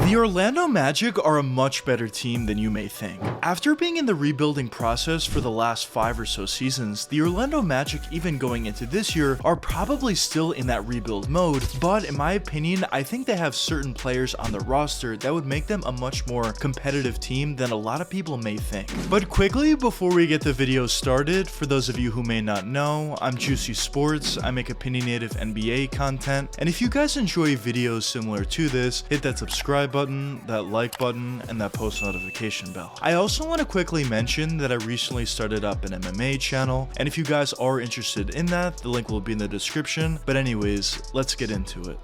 The Orlando Magic are a much better team than you may think. After being in the rebuilding process for the last 5 or so seasons, the Orlando Magic, even going into this year, are probably still in that rebuild mode, but in my opinion, I think they have certain players on the roster that would make them a much more competitive team than a lot of people may think. But quickly, before we get the video started, for those of you who may not know, I'm Juicy Sports. I make opinionated NBA content, and if you guys enjoy videos similar to this, hit that subscribe button, that like button, and that post notification bell. I also want to quickly mention that I recently started up an MMA channel, and if you guys are interested in that, the link will be in the description. But anyways, let's get into it.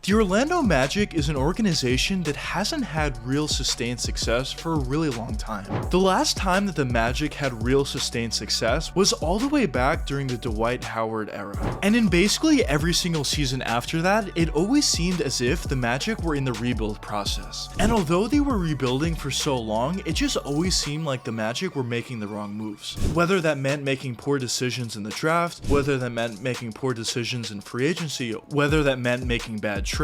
The Orlando Magic is an organization that hasn't had real sustained success for a really long time. The last time that the Magic had real sustained success was all the way back during the Dwight Howard era. And in basically every single season after that, it always seemed as if the Magic were in the rebuild process. And although they were rebuilding for so long, it just always seemed like the Magic were making the wrong moves. Whether that meant making poor decisions in the draft, whether that meant making poor decisions in free agency, whether that meant making bad trades,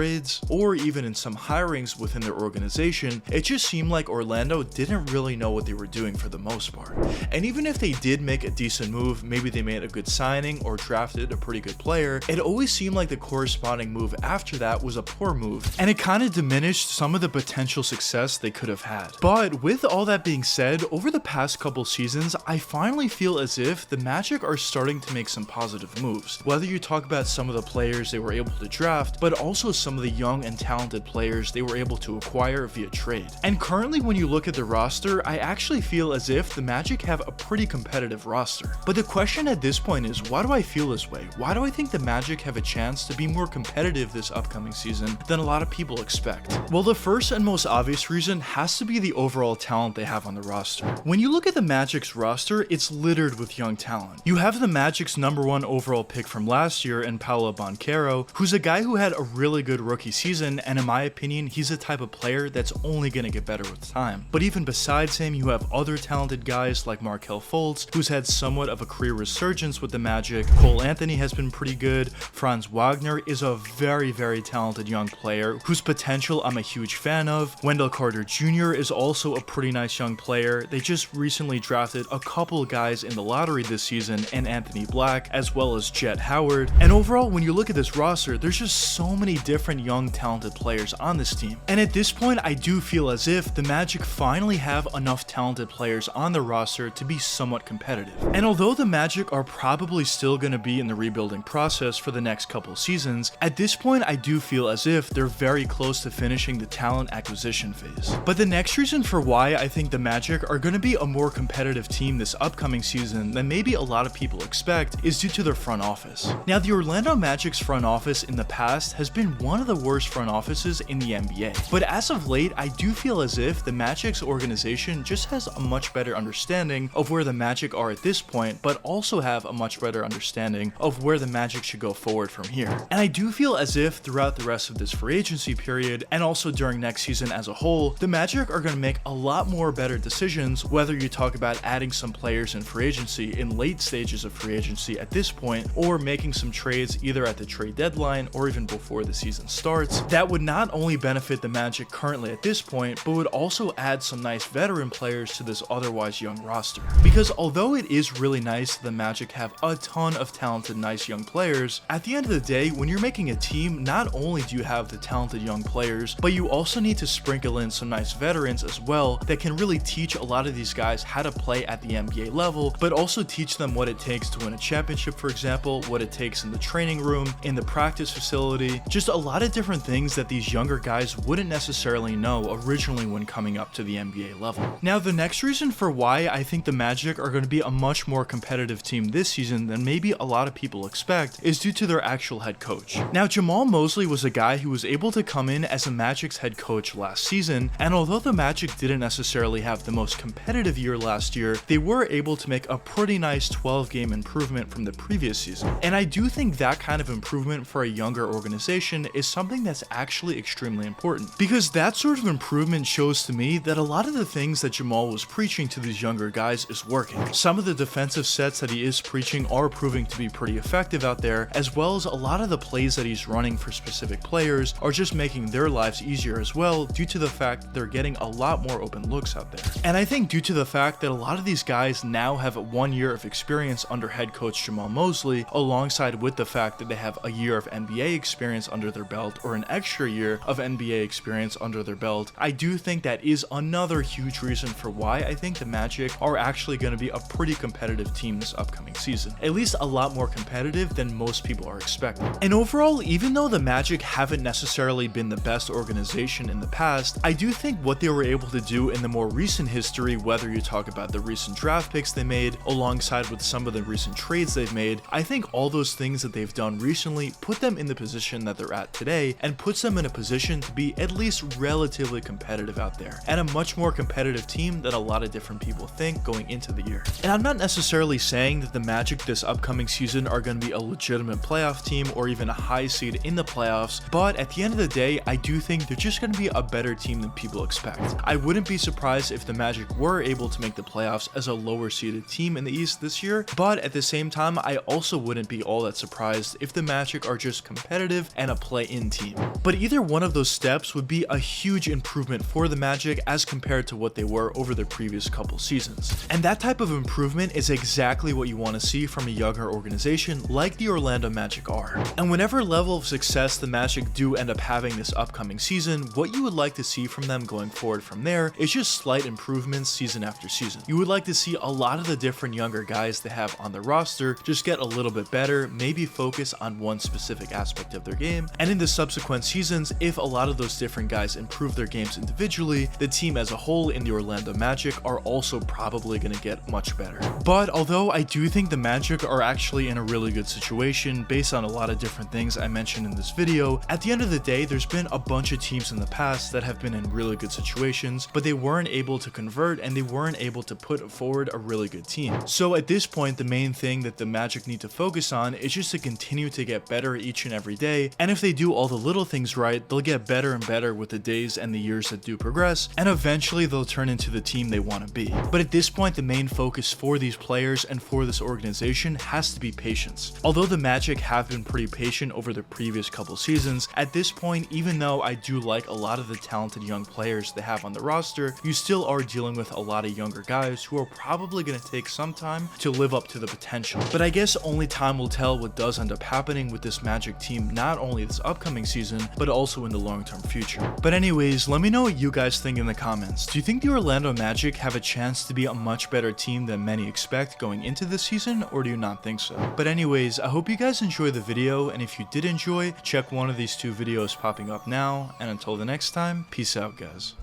or even in some hirings within their organization, it just seemed like Orlando didn't really know what they were doing for the most part. And even if they did make a decent move, maybe they made a good signing or drafted a pretty good player, it always seemed like the corresponding move after that was a poor move, and it kind of diminished some of the potential success they could have had. But with all that being said, over the past couple seasons, I finally feel as if the Magic are starting to make some positive moves. Whether you talk about some of the players they were able to draft, but also some of the young and talented players they were able to acquire via trade. And currently, when you look at the roster, I actually feel as if the Magic have a pretty competitive roster. But the question at this point is, why do I feel this way? Why do I think the Magic have a chance to be more competitive this upcoming season than a lot of people expect? Well, the first and most obvious reason has to be the overall talent they have on the roster. When you look at the Magic's roster, it's littered with young talent. You have the Magic's #1 overall pick from last year in Paolo Banchero, who's a guy who had a really good rookie season, and in my opinion, he's the type of player that's only going to get better with time. But even besides him, you have other talented guys like Markelle Fultz, who's had somewhat of a career resurgence with the Magic. Cole Anthony has been pretty good. Franz Wagner is a very, very talented young player whose potential I'm a huge fan of. Wendell Carter Jr. is also a pretty nice young player. They just recently drafted a couple guys in the lottery this season, and Anthony Black, as well as Jet Howard. And overall, when you look at this roster, there's just so many different young talented players on this team. And at this point, I do feel as if the Magic finally have enough talented players on the roster to be somewhat competitive. And although the Magic are probably still going to be in the rebuilding process for the next couple seasons, at this point I do feel as if they're very close to finishing the talent acquisition phase. But the next reason for why I think the Magic are going to be a more competitive team this upcoming season than maybe a lot of people expect is due to their front office. Now, the Orlando Magic's front office in the past has been one of the worst front offices in the NBA. But as of late, I do feel as if the Magic's organization just has a much better understanding of where the Magic are at this point, but also have a much better understanding of where the Magic should go forward from here. And I do feel as if throughout the rest of this free agency period, and also during next season as a whole, the Magic are going to make a lot more better decisions, whether you talk about adding some players in free agency in late stages of free agency at this point, or making some trades either at the trade deadline or even before the season starts. That would not only benefit the Magic currently at this point, but would also add some nice veteran players to this otherwise young roster. Because although it is really nice that the Magic have a ton of talented, nice young players, at the end of the day, when you're making a team, not only do you have the talented young players, but you also need to sprinkle in some nice veterans as well that can really teach a lot of these guys how to play at the NBA level, but also teach them what it takes to win a championship, for example, what it takes in the training room, in the practice facility, just a lot of different things that these younger guys wouldn't necessarily know originally when coming up to the NBA level. Now, the next reason for why I think the Magic are going to be a much more competitive team this season than maybe a lot of people expect is due to their actual head coach. Now, Jamal Mosley was a guy who was able to come in as a Magic's head coach last season, and although the Magic didn't necessarily have the most competitive year last year, they were able to make a pretty nice 12-game improvement from the previous season. And I do think that kind of improvement for a younger organization is something that's actually extremely important, because that sort of improvement shows to me that a lot of the things that Jamal was preaching to these younger guys is working. Some of the defensive sets that he is preaching are proving to be pretty effective out there, as well as a lot of the plays that he's running for specific players are just making their lives easier as well, due to the fact that they're getting a lot more open looks out there. And I think due to the fact that a lot of these guys now have 1 year of experience under head coach Jamal Mosley, alongside with the fact that they have a year of NBA experience under their belt, or an extra year of NBA experience under their belt, I do think that is another huge reason for why I think the Magic are actually going to be a pretty competitive team this upcoming season. At least a lot more competitive than most people are expecting. And overall, even though the Magic haven't necessarily been the best organization in the past, I do think what they were able to do in the more recent history, whether you talk about the recent draft picks they made, alongside with some of the recent trades they've made, I think all those things that they've done recently put them in the position that they're at today, and puts them in a position to be at least relatively competitive out there, and a much more competitive team than a lot of different people think going into the year. And I'm not necessarily saying that the Magic this upcoming season are going to be a legitimate playoff team or even a high seed in the playoffs, but at the end of the day, I do think they're just going to be a better team than people expect. I wouldn't be surprised if the Magic were able to make the playoffs as a lower seeded team in the East this year, but at the same time, I also wouldn't be all that surprised if the Magic are just competitive and a play-in team. But either one of those steps would be a huge improvement for the Magic as compared to what they were over the previous couple seasons. And that type of improvement is exactly what you want to see from a younger organization like the Orlando Magic are. And whatever level of success the Magic do end up having this upcoming season, what you would like to see from them going forward from there is just slight improvements season after season. You would like to see a lot of the different younger guys they have on the roster just get a little bit better, maybe focus on one specific aspect of their game, and in the subsequent seasons, if a lot of those different guys improve their games individually, the team as a whole in the Orlando Magic are also probably going to get much better. But although I do think the Magic are actually in a really good situation based on a lot of different things I mentioned in this video, at the end of the day, there's been a bunch of teams in the past that have been in really good situations, but they weren't able to convert and they weren't able to put forward a really good team. So at this point, the main thing that the Magic need to focus on is just to continue to get better each and every day, and if they do all the little things right, they'll get better and better with the days and the years that do progress, and eventually they'll turn into the team they want to be. But at this point, the main focus for these players and for this organization has to be patience. Although the Magic have been pretty patient over the previous couple seasons, at this point, even though I do like a lot of the talented young players they have on the roster, you still are dealing with a lot of younger guys who are probably going to take some time to live up to the potential. But I guess only time will tell what does end up happening with this Magic team, not only this upcoming season, but also in the long-term future. But anyways, let me know what you guys think in the comments. Do you think the Orlando Magic have a chance to be a much better team than many expect going into this season, or do you not think so? But anyways, I hope you guys enjoyed the video, and if you did enjoy, check one of these two videos popping up now, and until the next time, peace out guys.